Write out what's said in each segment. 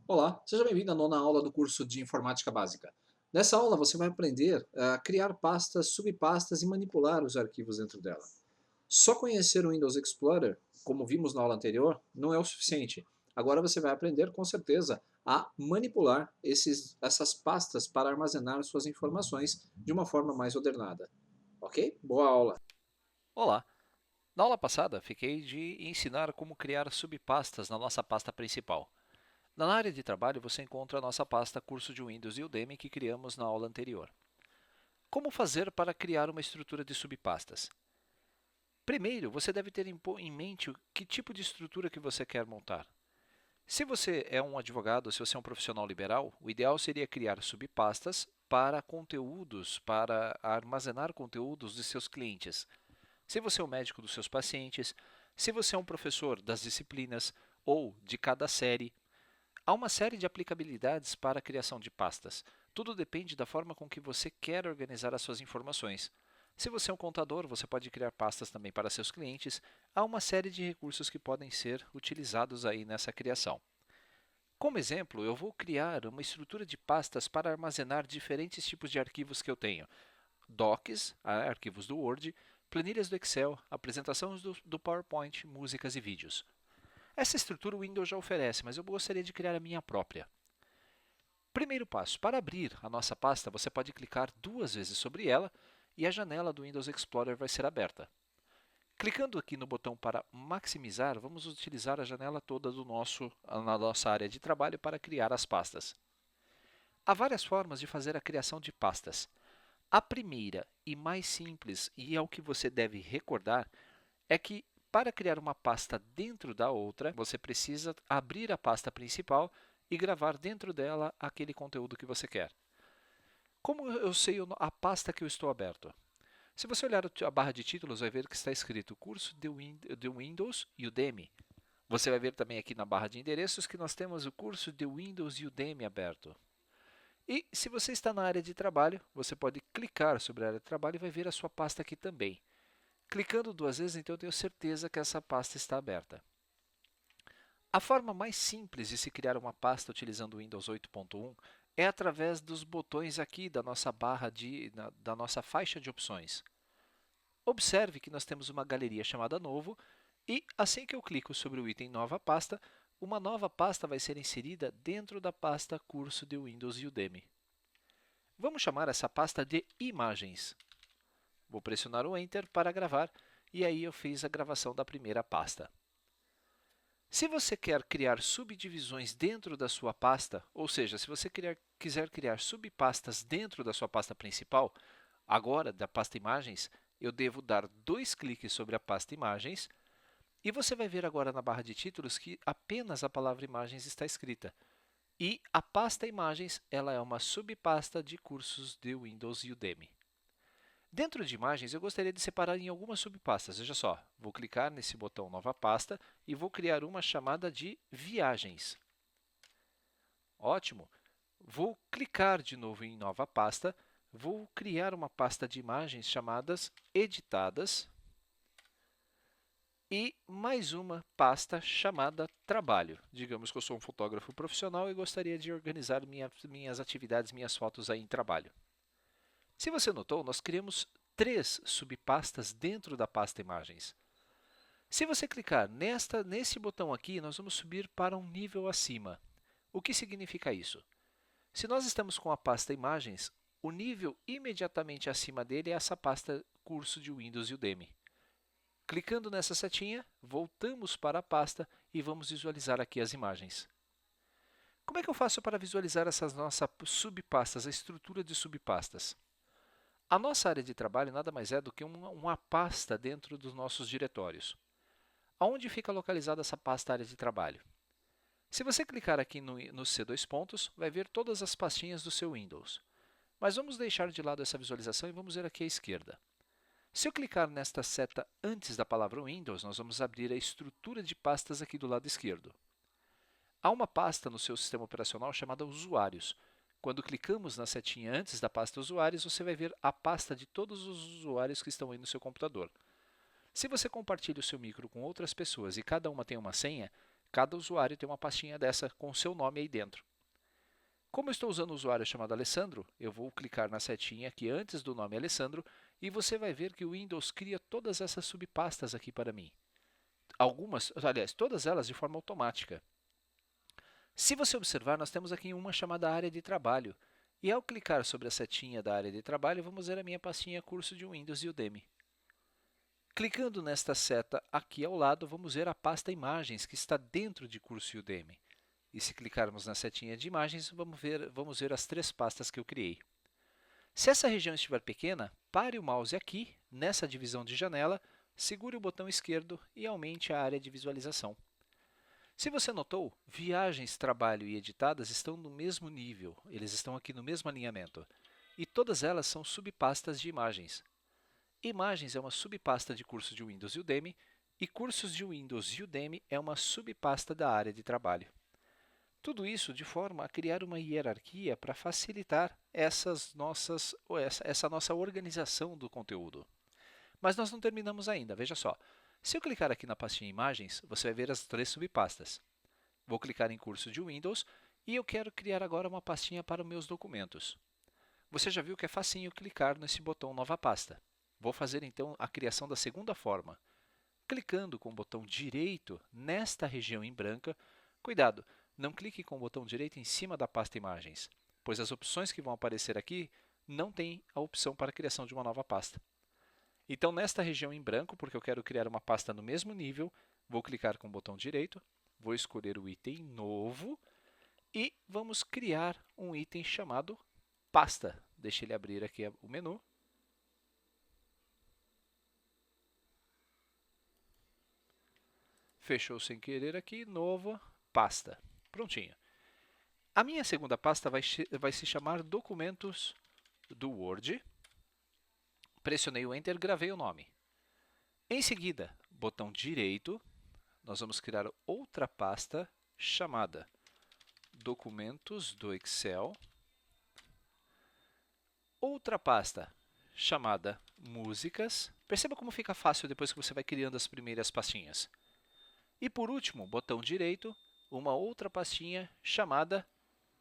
Olá, seja bem-vindo à nona aula do curso de Informática Básica. Nessa aula você vai aprender a criar pastas, subpastas e manipular os arquivos dentro dela. Só conhecer o Windows Explorer, como vimos na aula anterior, não é o suficiente. Agora você vai aprender, com certeza, a manipular essas pastas para armazenar suas informações de uma forma mais ordenada. Ok? Boa aula! Olá! Na aula passada, fiquei de ensinar como criar subpastas na nossa pasta principal. Na área de trabalho, você encontra a nossa pasta Curso de Windows e Udemy que criamos na aula anterior. Como fazer para criar uma estrutura de subpastas? Primeiro, você deve ter em mente que tipo de estrutura que você quer montar. Se você é um advogado, se você é um profissional liberal, o ideal seria criar subpastas para conteúdos, para armazenar conteúdos de seus clientes. Se você é um médico dos seus pacientes, se você é um professor das disciplinas ou de cada série, há uma série de aplicabilidades para a criação de pastas. Tudo depende da forma com que você quer organizar as suas informações. Se você é um contador, você pode criar pastas também para seus clientes. Há uma série de recursos que podem ser utilizados aí nessa criação. Como exemplo, eu vou criar uma estrutura de pastas para armazenar diferentes tipos de arquivos que eu tenho. Docs, arquivos do Word, planilhas do Excel, apresentações do PowerPoint, músicas e vídeos. Essa estrutura o Windows já oferece, mas eu gostaria de criar a minha própria. Primeiro passo, para abrir a nossa pasta, você pode clicar duas vezes sobre ela e a janela do Windows Explorer vai ser aberta. Clicando aqui no botão para maximizar, vamos utilizar a janela toda na nossa área de trabalho para criar as pastas. Há várias formas de fazer a criação de pastas. A primeira e mais simples, e é o que você deve recordar, é que para criar uma pasta dentro da outra, você precisa abrir a pasta principal e gravar dentro dela aquele conteúdo que você quer. Como eu sei a pasta que eu estou aberto? Se você olhar a barra de títulos, vai ver que está escrito Curso de Windows e Udemy. Você vai ver também aqui na barra de endereços que nós temos o curso de Windows e Udemy aberto. E se você está na área de trabalho, você pode clicar sobre a área de trabalho e vai ver a sua pasta aqui também. Clicando duas vezes, então eu tenho certeza que essa pasta está aberta. A forma mais simples de se criar uma pasta utilizando o Windows 8.1 é através dos botões aqui da nossa da nossa faixa de opções. Observe que nós temos uma galeria chamada Novo e assim que eu clico sobre o item Nova Pasta, uma nova pasta vai ser inserida dentro da pasta Curso de Windows e Udemy. Vamos chamar essa pasta de Imagens. Vou pressionar o Enter para gravar e aí eu fiz a gravação da primeira pasta. Se você quer criar subdivisões dentro da sua pasta, ou seja, se você quiser criar subpastas dentro da sua pasta principal, agora da pasta Imagens, eu devo dar dois cliques sobre a pasta Imagens e você vai ver agora na barra de títulos que apenas a palavra Imagens está escrita. E a pasta Imagens ela é uma subpasta de cursos de Windows e Udemy. Dentro de imagens, eu gostaria de separar em algumas subpastas. Veja só, vou clicar nesse botão Nova Pasta e vou criar uma chamada de Viagens. Ótimo! Vou clicar de novo em Nova Pasta, vou criar uma pasta de imagens chamadas Editadas e mais uma pasta chamada Trabalho. Digamos que eu sou um fotógrafo profissional e gostaria de organizar minhas atividades, minhas fotos aí em trabalho. Se você notou, nós criamos três subpastas dentro da pasta Imagens. Se você clicar nesse botão aqui, nós vamos subir para um nível acima. O que significa isso? Se nós estamos com a pasta Imagens, o nível imediatamente acima dele é essa pasta Curso de Windows e Udemy. Clicando nessa setinha, voltamos para a pasta e vamos visualizar aqui as imagens. Como é que eu faço para visualizar essas nossas subpastas, a estrutura de subpastas? A nossa área de trabalho nada mais é do que uma pasta dentro dos nossos diretórios. Aonde fica localizada essa pasta área de trabalho? Se você clicar aqui no C2 pontos, vai ver todas as pastinhas do seu Windows. Mas vamos deixar de lado essa visualização e vamos ver aqui à esquerda. Se eu clicar nesta seta antes da palavra Windows, nós vamos abrir a estrutura de pastas aqui do lado esquerdo. Há uma pasta no seu sistema operacional chamada Usuários. Quando clicamos na setinha antes da pasta Usuários, você vai ver a pasta de todos os usuários que estão aí no seu computador. Se você compartilha o seu micro com outras pessoas e cada uma tem uma senha, Cada usuário tem uma pastinha dessa com o seu nome aí dentro. Como eu estou usando um usuário chamado Alessandro, eu vou clicar na setinha aqui antes do nome Alessandro e você vai ver que o Windows cria todas essas subpastas aqui para mim. Algumas, aliás, todas elas de forma automática. Se você observar, nós temos aqui uma chamada área de trabalho. E ao clicar sobre a setinha da área de trabalho, vamos ver a minha pastinha curso de Windows e Udemy. Clicando nesta seta aqui ao lado, vamos ver a pasta imagens que está dentro de curso e Udemy. E se clicarmos na setinha de imagens, vamos ver as 3 pastas que eu criei. Se essa região estiver pequena, pare o mouse aqui, nessa divisão de janela, segure o botão esquerdo e aumente a área de visualização. Se você notou, viagens, trabalho e editadas estão no mesmo nível, eles estão aqui no mesmo alinhamento. E todas elas são subpastas de imagens. Imagens é uma subpasta de curso de Windows e Udemy, e cursos de Windows e Udemy é uma subpasta da área de trabalho. Tudo isso de forma a criar uma hierarquia para facilitar essa nossa organização do conteúdo. Mas nós não terminamos ainda, veja só. Se eu clicar aqui na pastinha Imagens, você vai ver as 3 subpastas. Vou clicar em Curso de Windows e eu quero criar agora uma pastinha para os meus documentos. Você já viu que é facinho clicar nesse botão Nova Pasta. Vou fazer então a criação da segunda forma. Clicando com o botão direito nesta região em branca, cuidado! Não clique com o botão direito em cima da pasta Imagens, pois as opções que vão aparecer aqui não têm a opção para a criação de uma nova pasta. Então, nesta região em branco, porque eu quero criar uma pasta no mesmo nível, vou clicar com o botão direito, vou escolher o item Novo e vamos criar um item chamado Pasta. Deixa ele abrir aqui o menu. Fechou sem querer aqui, Nova Pasta. Prontinho. A minha segunda pasta vai se chamar Documentos do Word. Pressionei o Enter, gravei o nome. Em seguida, botão direito, nós vamos criar outra pasta chamada Documentos do Excel. Outra pasta chamada Músicas. Perceba como fica fácil depois que você vai criando as primeiras pastinhas. E por último, botão direito, uma outra pastinha chamada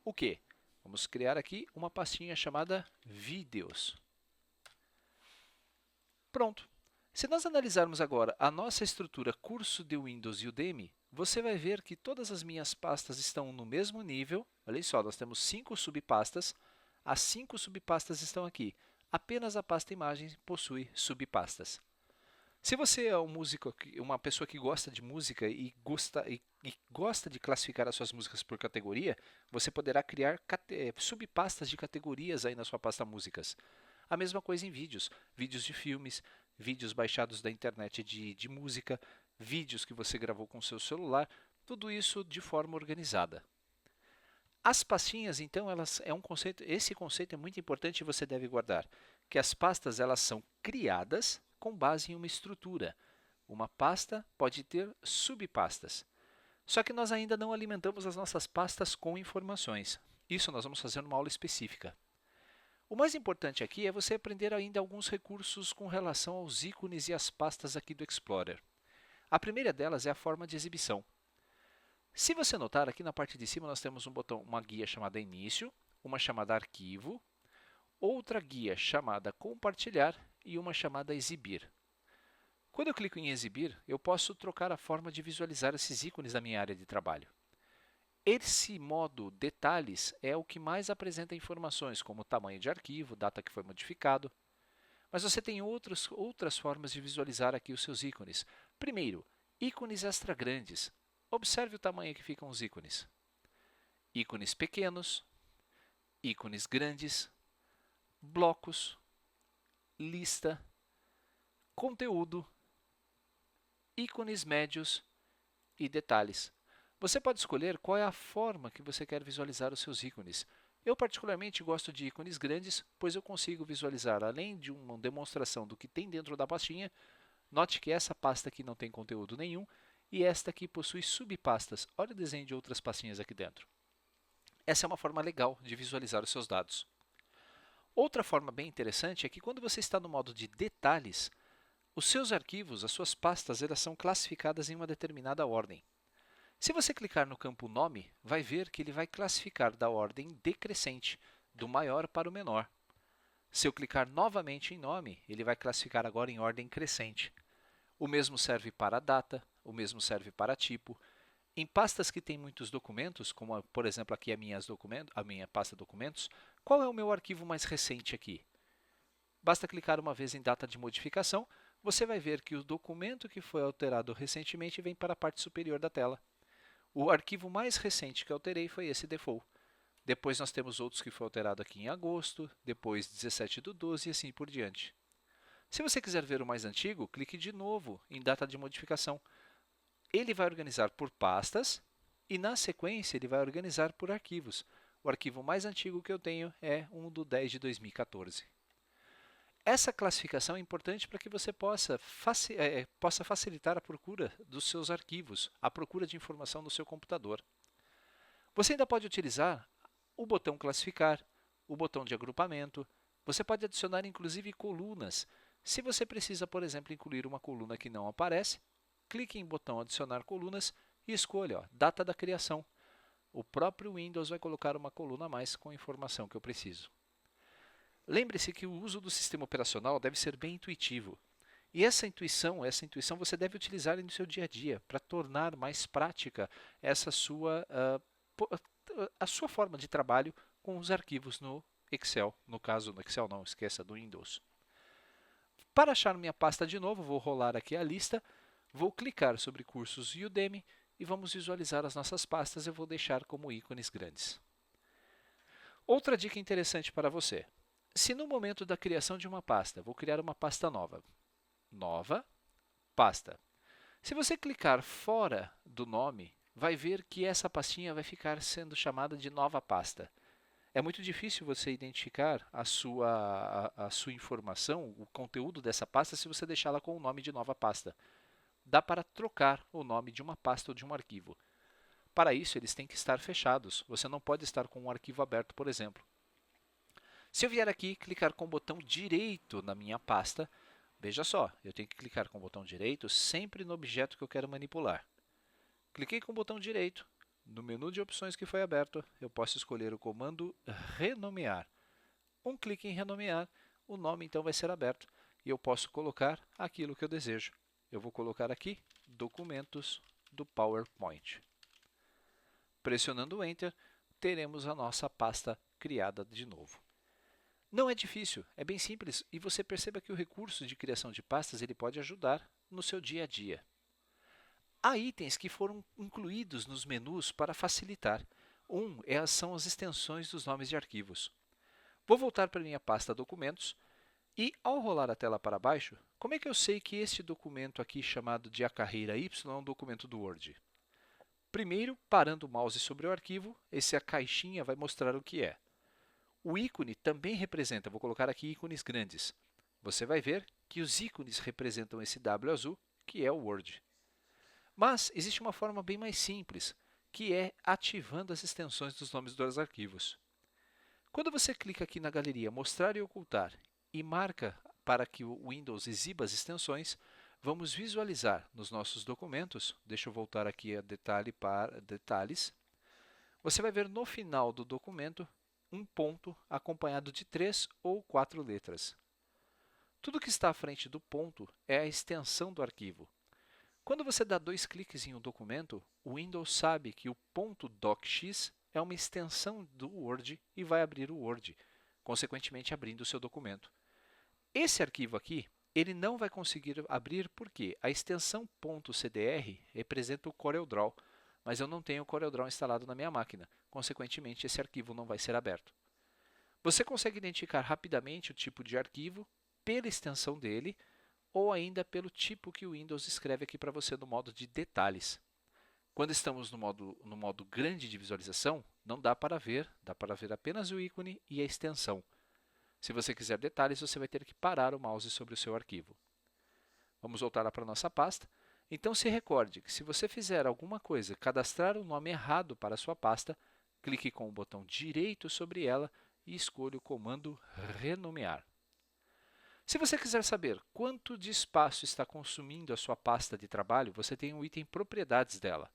o quê? Vamos criar aqui uma pastinha chamada Vídeos. Pronto. Se nós analisarmos agora a nossa estrutura curso de Windows e Udemy, você vai ver que todas as minhas pastas estão no mesmo nível. Olha só, nós temos 5 subpastas. As 5 subpastas estão aqui. Apenas a pasta Imagens possui subpastas. Se você é um músico, uma pessoa que gosta de música e gosta de classificar as suas músicas por categoria, você poderá criar subpastas de categorias aí na sua pasta Músicas. A mesma coisa em vídeos, vídeos de filmes, vídeos baixados da internet de música, vídeos que você gravou com seu celular, tudo isso de forma organizada. As pastinhas, então, esse conceito é muito importante e você deve guardar, que as pastas elas são criadas com base em uma estrutura. Uma pasta pode ter subpastas. Só que nós ainda não alimentamos as nossas pastas com informações. Isso nós vamos fazer numa aula específica. O mais importante aqui é você aprender ainda alguns recursos com relação aos ícones e as pastas aqui do Explorer. A primeira delas é a forma de exibição. Se você notar, aqui na parte de cima nós temos uma guia chamada Início, uma chamada Arquivo, outra guia chamada Compartilhar e uma chamada Exibir. Quando eu clico em Exibir, eu posso trocar a forma de visualizar esses ícones da minha área de trabalho. Esse modo Detalhes é o que mais apresenta informações, como tamanho de arquivo, data que foi modificado. Mas você tem outras formas de visualizar aqui os seus ícones. Primeiro, ícones extra grandes. Observe o tamanho que ficam os ícones. Ícones pequenos, ícones grandes, blocos, lista, conteúdo, ícones médios e detalhes. Você pode escolher qual é a forma que você quer visualizar os seus ícones. Eu particularmente gosto de ícones grandes, pois eu consigo visualizar, além de uma demonstração do que tem dentro da pastinha, note que essa pasta aqui não tem conteúdo nenhum e esta aqui possui subpastas. Olha o desenho de outras pastinhas aqui dentro. Essa é uma forma legal de visualizar os seus dados. Outra forma bem interessante é que quando você está no modo de detalhes, os seus arquivos, as suas pastas, elas são classificadas em uma determinada ordem. Se você clicar no campo Nome, vai ver que ele vai classificar da ordem decrescente, do maior para o menor. Se eu clicar novamente em Nome, ele vai classificar agora em ordem crescente. O mesmo serve para data, o mesmo serve para tipo. Em pastas que têm muitos documentos, como por exemplo aqui a minha pasta documentos, qual é o meu arquivo mais recente aqui? Basta clicar uma vez em data de modificação, você vai ver que o documento que foi alterado recentemente vem para a parte superior da tela. O arquivo mais recente que alterei foi esse default. Depois nós temos outros que foi alterado aqui em agosto, depois 17/12 e assim por diante. Se você quiser ver o mais antigo, clique de novo em data de modificação. Ele vai organizar por pastas e, na sequência, ele vai organizar por arquivos. O arquivo mais antigo que eu tenho é um do 10 de 2014. Essa classificação é importante para que você possa facilitar a procura dos seus arquivos, a procura de informação no seu computador. Você ainda pode utilizar o botão classificar, o botão de agrupamento. Você pode adicionar inclusive colunas. Se você precisa, por exemplo, incluir uma coluna que não aparece, clique em botão adicionar colunas e escolha data da criação. O próprio Windows vai colocar uma coluna a mais com a informação que eu preciso. Lembre-se que o uso do sistema operacional deve ser bem intuitivo. E essa intuição você deve utilizar no seu dia a dia para tornar mais prática essa a sua forma de trabalho com os arquivos no Excel. No caso, no Excel não, esqueça, do Windows. Para achar minha pasta de novo, vou rolar aqui a lista, vou clicar sobre cursos Udemy e vamos visualizar as nossas pastas. Eu vou deixar como ícones grandes. Outra dica interessante para você. Se no momento da criação de uma pasta, vou criar uma pasta nova, pasta. Se você clicar fora do nome, vai ver que essa pastinha vai ficar sendo chamada de nova pasta. É muito difícil você identificar a sua informação, o conteúdo dessa pasta, se você deixá-la com o nome de nova pasta. Dá para trocar o nome de uma pasta ou de um arquivo. Para isso, eles têm que estar fechados. Você não pode estar com um arquivo aberto, por exemplo. Se eu vier aqui clicar com o botão direito na minha pasta, veja só, eu tenho que clicar com o botão direito sempre no objeto que eu quero manipular. Cliquei com o botão direito. No menu de opções que foi aberto, eu posso escolher o comando renomear. Um clique em renomear, o nome então vai ser aberto e eu posso colocar aquilo que eu desejo. Eu vou colocar aqui documentos do PowerPoint. Pressionando Enter, teremos a nossa pasta criada de novo. Não é difícil, é bem simples e você perceba que o recurso de criação de pastas ele pode ajudar no seu dia a dia. Há itens que foram incluídos nos menus para facilitar. São as extensões dos nomes de arquivos. Vou voltar para minha pasta Documentos e, ao rolar a tela para baixo, como é que eu sei que este documento aqui chamado de A Carreira Y é um documento do Word? Primeiro, parando o mouse sobre o arquivo, a caixinha vai mostrar o que é. O ícone também representa, vou colocar aqui ícones grandes. Você vai ver que os ícones representam esse W azul, que é o Word. Mas existe uma forma bem mais simples, que é ativando as extensões dos nomes dos arquivos. Quando você clica aqui na galeria Mostrar e Ocultar e marca para que o Windows exiba as extensões, vamos visualizar nos nossos documentos, deixa eu voltar aqui a detalhes, você vai ver no final do documento um ponto acompanhado de 3 ou 4 letras. Tudo que está à frente do ponto é a extensão do arquivo. Quando você dá 2 cliques em um documento, o Windows sabe que o ponto .docx é uma extensão do Word e vai abrir o Word, consequentemente abrindo o seu documento. Esse arquivo aqui, ele não vai conseguir abrir porque a extensão .cdr representa o CorelDRAW, mas eu não tenho o CorelDRAW instalado na minha máquina, consequentemente esse arquivo não vai ser aberto. Você consegue identificar rapidamente o tipo de arquivo pela extensão dele ou ainda pelo tipo que o Windows escreve aqui para você no modo de detalhes. Quando estamos no modo grande de visualização, não dá para ver apenas o ícone e a extensão. Se você quiser detalhes, você vai ter que parar o mouse sobre o seu arquivo. Vamos voltar lá para a nossa pasta. Então se recorde que se você fizer alguma coisa, cadastrar o nome errado para a sua pasta, clique com o botão direito sobre ela e escolha o comando renomear. Se você quiser saber quanto de espaço está consumindo a sua pasta de trabalho, você tem o item propriedades dela.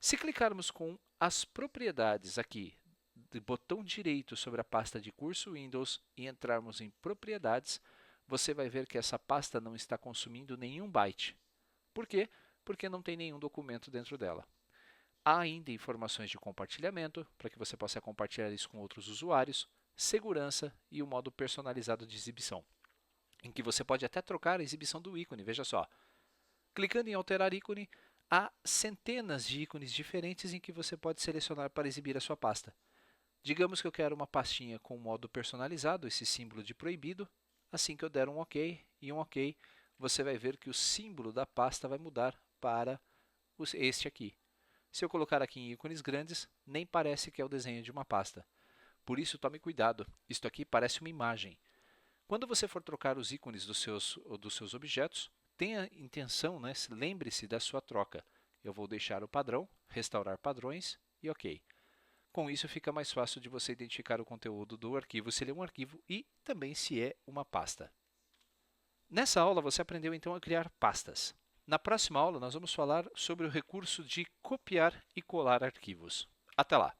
Se clicarmos com as propriedades aqui do botão direito sobre a pasta de curso Windows e entrarmos em propriedades, você vai ver que essa pasta não está consumindo nenhum byte. Por quê? Porque não tem nenhum documento dentro dela. Há ainda informações de compartilhamento, para que você possa compartilhar isso com outros usuários, segurança e o modo personalizado de exibição, em que você pode até trocar a exibição do ícone, veja só. Clicando em alterar ícone, há centenas de ícones diferentes em que você pode selecionar para exibir a sua pasta. Digamos que eu quero uma pastinha com modo personalizado, esse símbolo de proibido. Assim que eu der um OK e um OK, você vai ver que o símbolo da pasta vai mudar para este aqui. Se eu colocar aqui em ícones grandes, nem parece que é o desenho de uma pasta. Por isso, tome cuidado. Isto aqui parece uma imagem. Quando você for trocar os ícones dos seus objetos, tenha intenção, né? Lembre-se da sua troca. Eu vou deixar o padrão, restaurar padrões e OK. Com isso, fica mais fácil de você identificar o conteúdo do arquivo, se ele é um arquivo e também se é uma pasta. Nessa aula, você aprendeu então a criar pastas. Na próxima aula, nós vamos falar sobre o recurso de copiar e colar arquivos. Até lá!